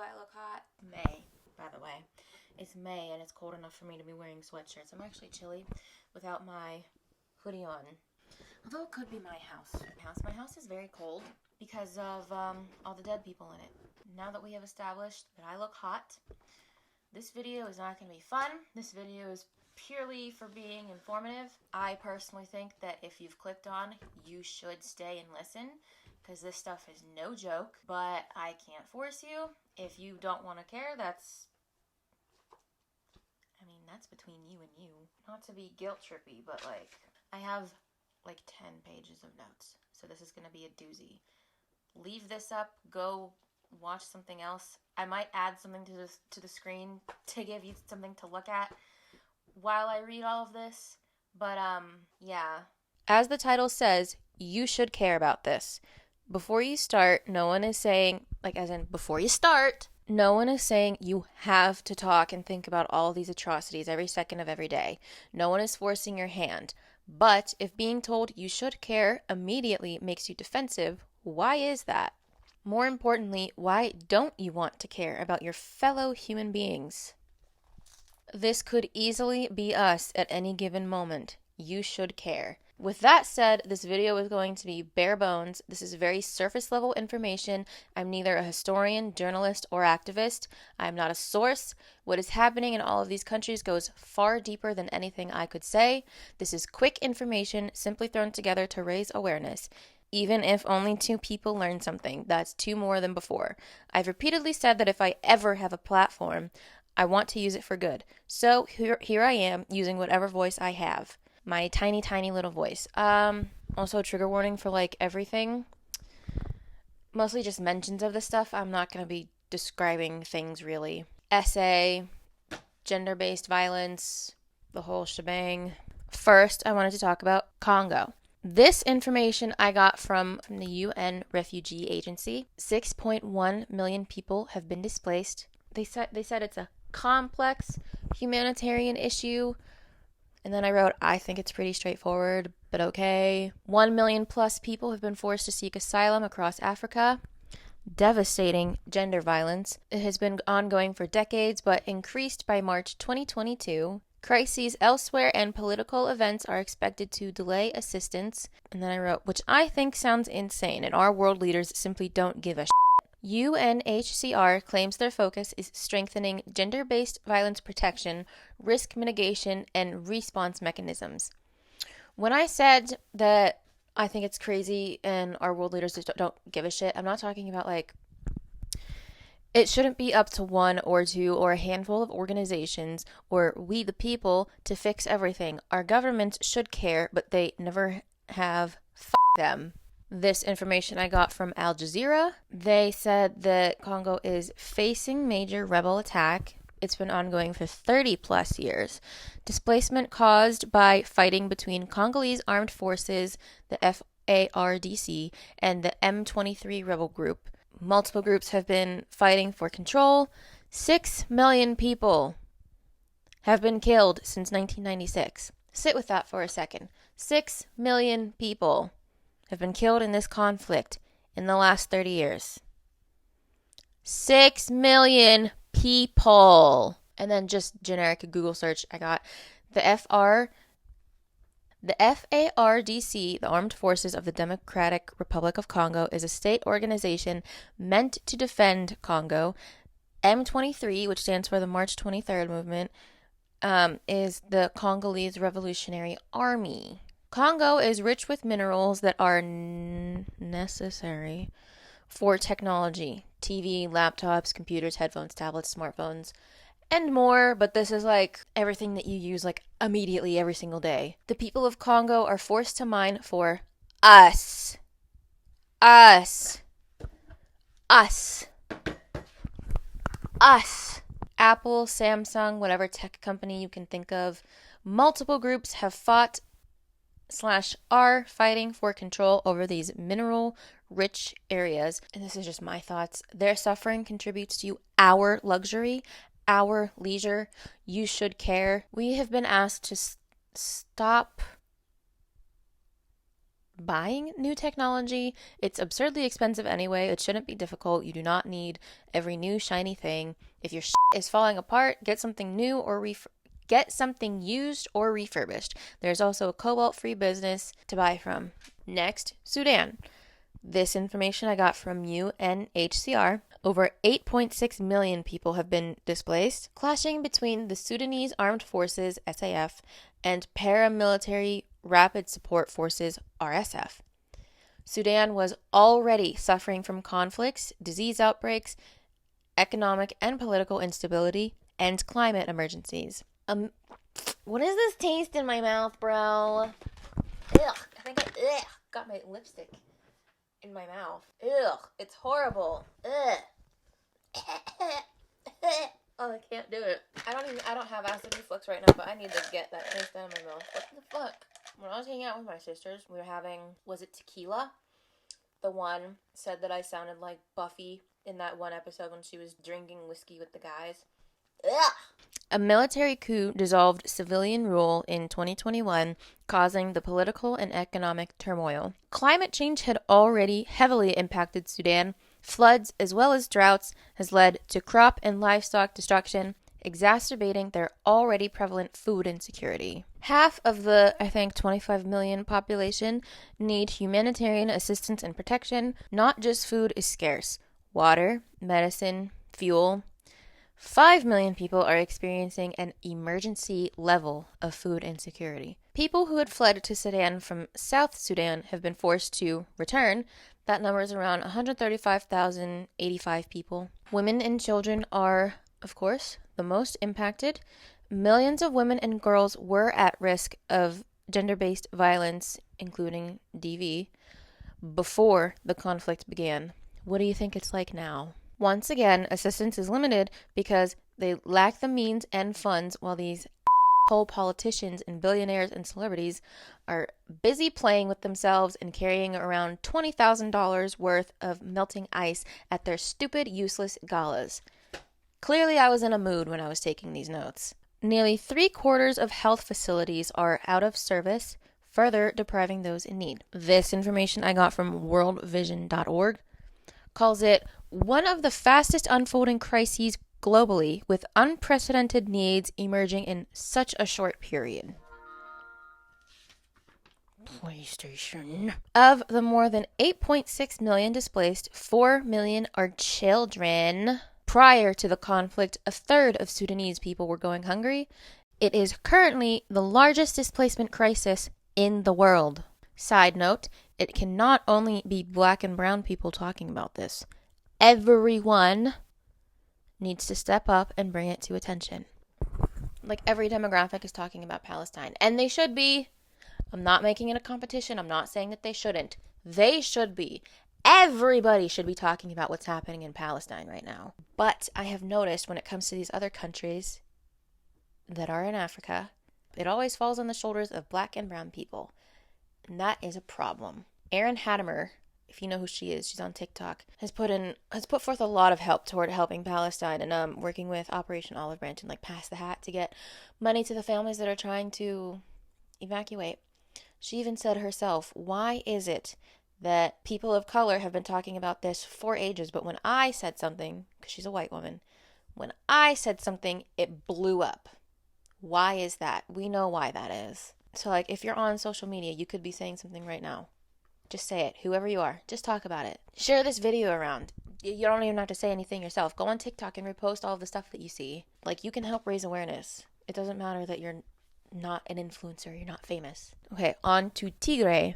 I look hot? May, by the way. It's May and it's cold enough for me to be wearing sweatshirts. I'm actually chilly without my hoodie on. Although it could be my house. My house is very cold because of all the dead people in it. Now that we have established that I look hot, this video is not going to be fun. This video is purely for being informative. I personally think that if you've clicked on, you should stay and listen, because this stuff is no joke, but I can't force you. If you don't want to care, that's between you and you. Not to be guilt trippy, but I have 10 pages of notes, so this is going to be a doozy. Leave this up, go watch something else. I might add something to the screen to give you something to look at while I read all of this, but yeah. As the title says, you should care about this. Before you start, no one is saying, before you start, no one is saying you have to talk and think about all of these atrocities every second of every day. No one is forcing your hand. But if being told you should care immediately makes you defensive, why is that? More importantly, why don't you want to care about your fellow human beings? This could easily be us at any given moment. You should care. With that said, this video is going to be bare bones. This is very surface level information. I'm neither a historian, journalist, or activist. I'm not a source. What is happening in all of these countries goes far deeper than anything I could say. This is quick information simply thrown together to raise awareness. Even if only 2 people learn something, that's 2 more than before. I've repeatedly said that if I ever have a platform, I want to use it for good. So here I am, using whatever voice I have. My tiny, tiny little voice. Also, trigger warning for everything. Mostly just mentions of this stuff. I'm not going to be describing things really. Essay, gender-based violence, the whole shebang. First, I wanted to talk about Congo. This information I got from the UN Refugee Agency. 6.1 million people have been displaced. They said it's a complex humanitarian issue. And then I wrote, I think it's pretty straightforward, but okay. 1 million plus people have been forced to seek asylum across Africa. Devastating gender violence. It has been ongoing for decades, but increased by March 2022. Crises elsewhere and political events are expected to delay assistance. And then I wrote, which I think sounds insane, and our world leaders simply don't give a shit. UNHCR claims their focus is strengthening gender-based violence protection, risk mitigation, and response mechanisms. When I said that I think it's crazy and our world leaders just don't give a shit, I'm not talking about it shouldn't be up to 1 or 2 or a handful of organizations or we the people to fix everything. Our governments should care, but they never have. F them. This information I got from Al Jazeera. They said that Congo is facing major rebel attack. It's been ongoing for 30 plus years. Displacement caused by fighting between Congolese armed forces, the FARDC, and the M23 rebel group. Multiple groups have been fighting for control. 6 million people have been killed since 1996. Sit with that for a second. 6 million people have been killed in this conflict in the last 30 years. 6 million people. And then just generic Google search, I got the FARDC, the Armed Forces of the Democratic Republic of Congo, is a state organization meant to defend Congo. M23, which stands for the March 23rd movement, is the Congolese Revolutionary Army. Congo is rich with minerals that are necessary for technology. TV, laptops, computers, headphones, tablets, smartphones, and more, but this is everything that you use immediately every single day. The people of Congo are forced to mine for us. Us. Us. Us. Apple, Samsung, whatever tech company you can think of. Multiple groups have fought / are fighting for control over these mineral-rich areas. And this is just my thoughts. Their suffering contributes to our luxury, our leisure. You should care. We have been asked to stop buying new technology. It's absurdly expensive anyway. It shouldn't be difficult. You do not need every new shiny thing. If your shit is falling apart, get something new or get something used or refurbished. There's also a cobalt-free business to buy from. Next, Sudan. This information I got from UNHCR. Over 8.6 million people have been displaced, clashing between the Sudanese Armed Forces, SAF, and paramilitary Rapid Support Forces, RSF. Sudan was already suffering from conflicts, disease outbreaks, economic and political instability, and climate emergencies. What is this taste in my mouth, bro? Ugh, I think I got my lipstick in my mouth. Ugh, it's horrible. Ugh. Oh, I can't do it. I don't have acid reflux right now, but I need to get that taste out of my mouth. What the fuck? When I was hanging out with my sisters, we were having, was it tequila? The one said that I sounded like Buffy in that one episode when she was drinking whiskey with the guys. Ugh. A military coup dissolved civilian rule in 2021, causing the political and economic turmoil. Climate change had already heavily impacted Sudan. Floods, as well as droughts, has led to crop and livestock destruction, exacerbating their already prevalent food insecurity. Half of the, 25 million population need humanitarian assistance and protection. Not just food is scarce. Water, medicine, fuel. 5 million people are experiencing an emergency level of food insecurity. People who had fled to Sudan from South Sudan have been forced to return. That number is around 135,085 people. Women and children are, of course, the most impacted. Millions of women and girls were at risk of gender-based violence, including DV, before the conflict began. What do you think it's like now? Once again, assistance is limited because they lack the means and funds, while these whole politicians and billionaires and celebrities are busy playing with themselves and carrying around $20,000 worth of melting ice at their stupid, useless galas. Clearly, I was in a mood when I was taking these notes. Nearly 3/4 of health facilities are out of service, further depriving those in need. This information I got from worldvision.org calls it one of the fastest unfolding crises globally, with unprecedented needs emerging in such a short period. PlayStation. Of the more than 8.6 million displaced, 4 million are children. Prior to the conflict, a third of Sudanese people were going hungry. It is currently the largest displacement crisis in the world. Side note, it can not only be black and brown people talking about this. Everyone needs to step up and bring it to attention. Like, every demographic is talking about Palestine, and they should be. I'm not making it a competition. I'm not saying that they shouldn't. They should be. Everybody should be talking about what's happening in Palestine right now. But I have noticed when it comes to these other countries that are in Africa, it always falls on the shoulders of black and brown people. And that is a problem. Erin Hattemer, if you know who she is, she's on TikTok, has put forth a lot of help toward helping Palestine and working with Operation Olive Branch and Pass the Hat to get money to the families that are trying to evacuate. She even said herself, why is it that people of color have been talking about this for ages, but when I said something, because she's a white woman, when I said something, it blew up. Why is that? We know why that is. So, if you're on social media, you could be saying something right now. Just say it. Whoever you are, just talk about it. Share this video around. You don't even have to say anything yourself. Go on TikTok and repost all of the stuff that you see. You can help raise awareness. It doesn't matter that you're not an influencer. You're not famous. Okay, on to Tigray.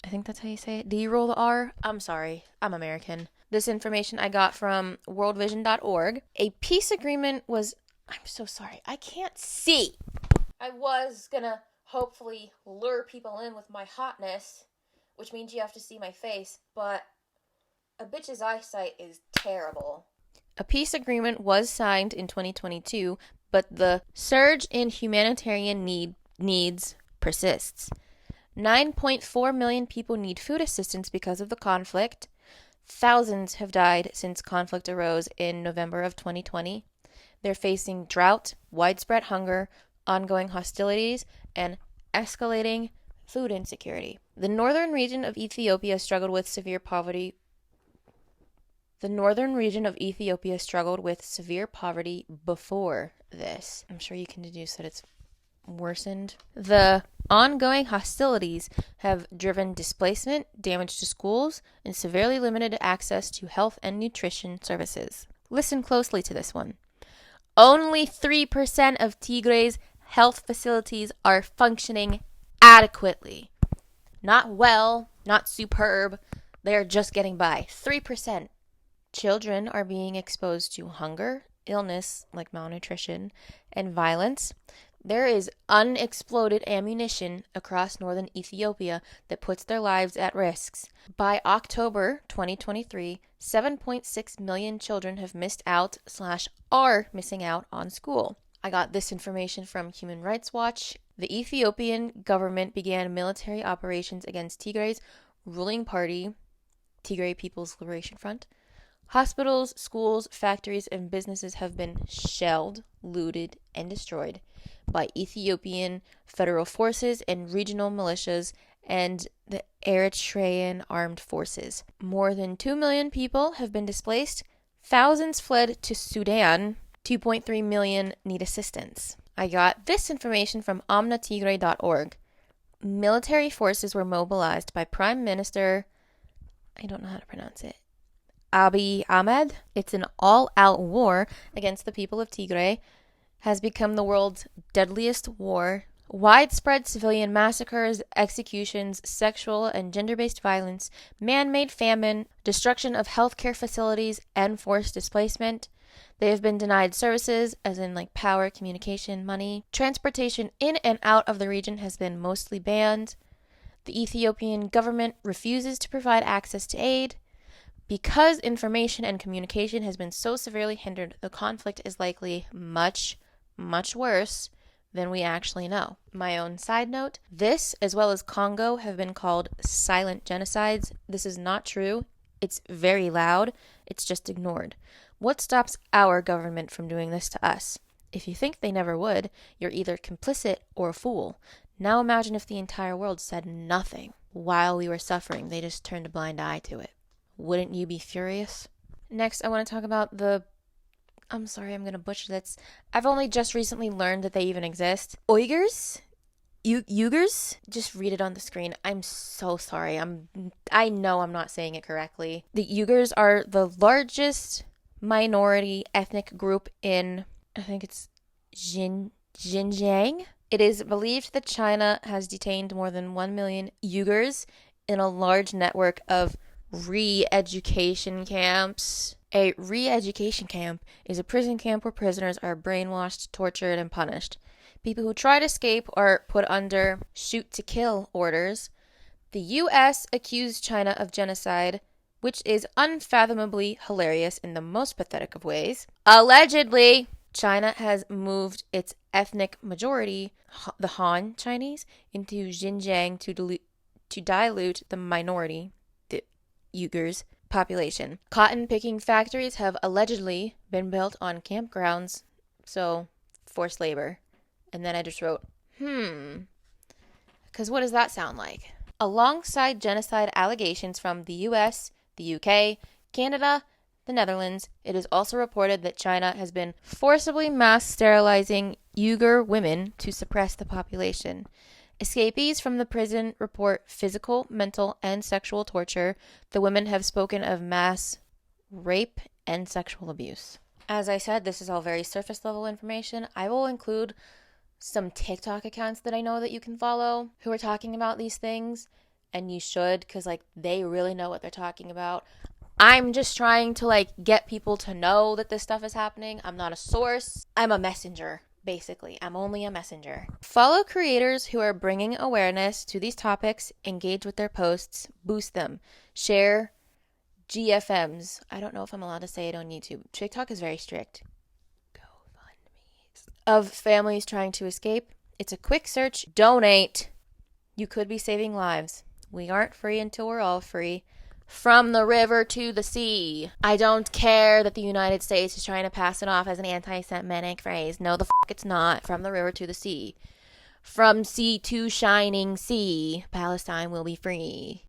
I think that's how you say it. Do you roll the R? I'm sorry. I'm American. This information I got from worldvision.org. A peace agreement was... I'm so sorry. I can't see. I was gonna hopefully lure people in with my hotness, which means you have to see my face, but a bitch's eyesight is terrible. A peace agreement was signed in 2022, but the surge in humanitarian needs persists. 9.4 million people need food assistance because of the conflict. Thousands have died since conflict arose in November of 2020. They're facing drought, widespread hunger, ongoing hostilities, and escalating food insecurity. The northern region of Ethiopia struggled with severe poverty. Before this. I'm sure you can deduce that it's worsened. The ongoing hostilities have driven displacement, damage to schools, and severely limited access to health and nutrition services. Listen closely to this one. Only 3% of Tigray's health facilities are functioning adequately. Not well, not superb. They are just getting by. 3%. Children are being exposed to hunger, illness like malnutrition, and violence. There is unexploded ammunition across northern Ethiopia that puts their lives at risk. By October 2023, 7.6 million children have missed out / are missing out on school. I got this information from Human Rights Watch. The Ethiopian government began military operations against Tigray's ruling party, Tigray People's Liberation Front. Hospitals, schools, factories, and businesses have been shelled, looted, and destroyed by Ethiopian federal forces and regional militias and the Eritrean armed forces. More than 2 million people have been displaced. Thousands fled to Sudan. 2.3 million need assistance. I got this information from omnatigray.org. Military forces were mobilized by Prime Minister, I don't know how to pronounce it, Abiy Ahmed. It's an all-out war against the people of Tigray, has become the world's deadliest war. Widespread civilian massacres, executions, sexual and gender-based violence, man-made famine, destruction of healthcare facilities, and forced displacement. They have been denied services, as in like power, communication, money. Transportation in and out of the region has been mostly banned. The Ethiopian government refuses to provide access to aid. Because information and communication has been so severely hindered, the conflict is likely much, much worse than we actually know. My own side note, this, as well as Congo, have been called silent genocides. This is not true. It's very loud. It's just ignored. What stops our government from doing this to us? If you think they never would, you're either complicit or a fool. Now imagine if the entire world said nothing while we were suffering. They just turned a blind eye to it. Wouldn't you be furious? Next, I want to talk about I'm sorry, I'm going to butcher this. I've only just recently learned that they even exist. Uyghurs? Uyghurs? Just read it on the screen. I'm so sorry. I know I'm not saying it correctly. The Uyghurs are the largest minority ethnic group in, I think it's Xinjiang. It is believed that China has detained more than 1 million Uyghurs in a large network of re-education camps. A re-education camp is a prison camp where prisoners are brainwashed, tortured, and punished. People who try to escape are put under shoot-to-kill orders. The U.S. accused China of genocide, which is unfathomably hilarious in the most pathetic of ways. Allegedly, China has moved its ethnic majority, the Han Chinese, into Xinjiang to dilute the minority, the Uyghurs, population. Cotton picking factories have allegedly been built on campgrounds, so forced labor. And then I just wrote, because what does that sound like? Alongside genocide allegations from the US, the UK, Canada, the Netherlands, it is also reported that China has been forcibly mass sterilizing Uyghur women to suppress the population. Escapees from the prison report physical, mental, and sexual torture. The women have spoken of mass rape and sexual abuse. As I said, this is all very surface level information. I will include some TikTok accounts that I know that you can follow who are talking about these things, and you should, because they really know what they're talking about. I'm just trying to get people to know that this stuff is happening. I'm not a source. I'm a messenger. Basically, I'm only a messenger. Follow creators who are bringing awareness to these topics, engage with their posts, boost them, share GFMs. I don't know if I'm allowed to say it on YouTube. TikTok is very strict. GoFundMes. Of families trying to escape. It's a quick search. Donate. You could be saving lives. We aren't free until we're all free. From the river to the sea. I don't care that the United States is trying to pass it off as an anti-Semitic phrase. No, the it's not. From the river to the sea. From sea to shining sea, Palestine will be free.